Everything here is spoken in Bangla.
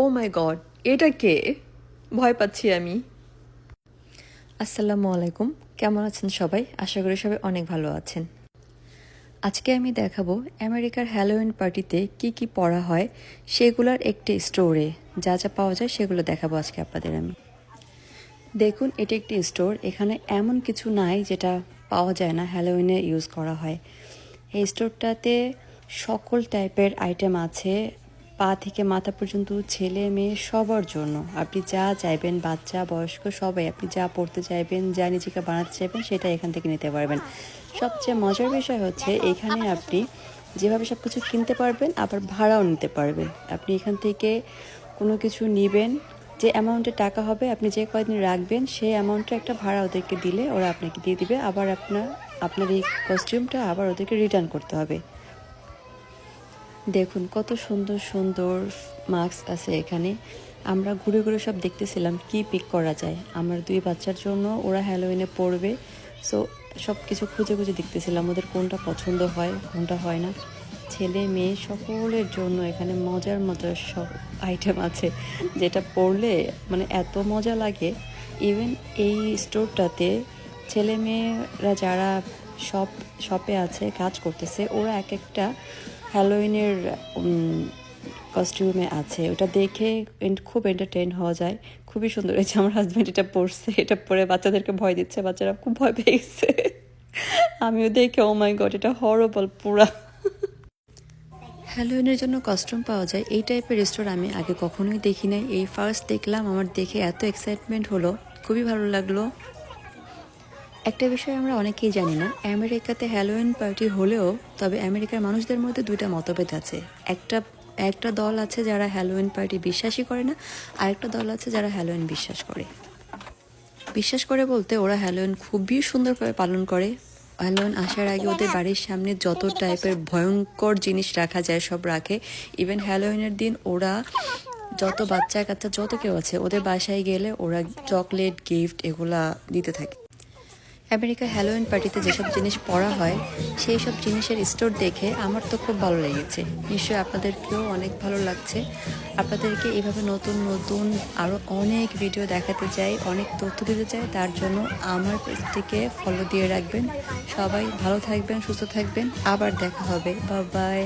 ও মাই গড, এটা কে? ভয় পাচ্ছি আমি। আসসালামু আলাইকুম, কেমন আছেন সবাই? আশা করি সবাই অনেক ভালো আছেন। আজকে আমি দেখাবো আমেরিকার হ্যালোউইন পার্টিতে কি কি পরা হয় সেগুলোর একটি স্টোরে যা যা পাওয়া যায় সেগুলো দেখাবো আজকে আপনাদের আমি। দেখুন, এটি একটি স্টোর। এখানে এমন কিছু নাই যেটা পাওয়া যায় না হ্যালোউইনে ইউজ করা হয়। এই স্টোরটাতে সকল টাইপের আইটেম আছে, পা থেকে মাথা পর্যন্ত, ছেলে মেয়ে সবার জন্য। আপনি যা চাইবেন, বাচ্চা বয়স্ক সবাই, আপনি যা পড়তে চাইবেন, যা নিজেকে বানাতে চাইবেন সেটা এখান থেকে নিতে পারবেন। সবচেয়ে মজার বিষয় হচ্ছে এখানে আপনি যেভাবে সব কিছু কিনতে পারবেন আবার ভাড়াও নিতে পারবেন। আপনি এখান থেকে কোনো কিছু নেবেন, যে অ্যামাউন্টের টাকা হবে আপনি যে কয়দিন রাখবেন সেই অ্যামাউন্টে একটা ভাড়া ওদেরকে দিলে ওরা আপনাকে দিয়ে দিবে। আবার আপনার এই কস্টিউমটা আবার ওদেরকে রিটার্ন করতে হবে। দেখুন কত সুন্দর সুন্দর মাস্ক আছে এখানে। আমরা ঘুরে ঘুরে সব দেখতেছিলাম কি পিক করা যায় আমার দুই বাচ্চার জন্য, ওরা হ্যালোউইনে পড়বে। সো সব কিছু খুঁজে খুঁজে দেখতেছিলাম ওদের কোনটা পছন্দ হয় কোনটা হয় না। ছেলে মেয়ে সকলের জন্য এখানে মজার মজার সব আইটেম আছে যেটা পরলে মানে এত মজা লাগে। ইভেন এই স্টোরটাতে ছেলে মেয়েরা যারা শপে আছে কাজ করতেছে, ওরা এক একটা হ্যালোউইনের কস্টিউমে আছে। ওটা দেখে খুব এন্টারটেইন হওয়া যায়, খুবই সুন্দর হয়েছে। আমার হাজব্যান্ড এটা পরছে, এটা পরে বাচ্চাদেরকে ভয় দিচ্ছে, বাচ্চারা খুব ভয় পেয়ে গেছে। আমিও দেখে ও মাই গড, এটা হরবল পুরা। হ্যালোউইনের জন্য কস্টিউম পাওয়া যায় এই টাইপের স্টোর আমি আগে কখনোই দেখি নাই, এই ফার্স্ট দেখলাম। আমার দেখে এত এক্সাইটমেন্ট হলো, খুবই ভালো লাগলো। একটা বিষয় আমরা অনেকেই জানি না, আমেরিকাতে হ্যালোউইন পার্টি হলেও তবে আমেরিকার মানুষদের মধ্যে দুইটা মতভেদ আছে। একটা একটা দল আছে যারা হ্যালোউইন পার্টি বিশ্বাসই করে না, আরেকটা দল আছে যারা হ্যালোউইন বিশ্বাস করে বলতে ওরা হ্যালোউইন খুবই সুন্দরভাবে পালন করে। হ্যালোউইন আসার আগে ওদের বাড়ির সামনে যত টাইপের ভয়ঙ্কর জিনিস রাখা যায় সব রাখে। ইভেন হ্যালোউইনের দিন ওরা যত বাচ্চা কাচ্চা যত কেউ আছে ওদের বাসায় গেলে ওরা চকলেট গিফট এগুলা দিতে থাকে। আমেরিকার হ্যালোউইন পার্টিতে যেসব জিনিস পরা হয় সেই সব জিনিসের স্টোর দেখে আমার তো খুব ভালো লেগেছে, নিশ্চয়ই আপনাদেরকেও অনেক ভালো লাগছে। আপনাদেরকে এইভাবে নতুন নতুন আরও অনেক ভিডিও দেখাতে চাই, অনেক তথ্য দিতে চাই। তার জন্য আমার পেজটিকে ফলো দিয়ে রাখবেন। সবাই ভালো থাকবেন, সুস্থ থাকবেন, আবার দেখা হবে। Bye bye.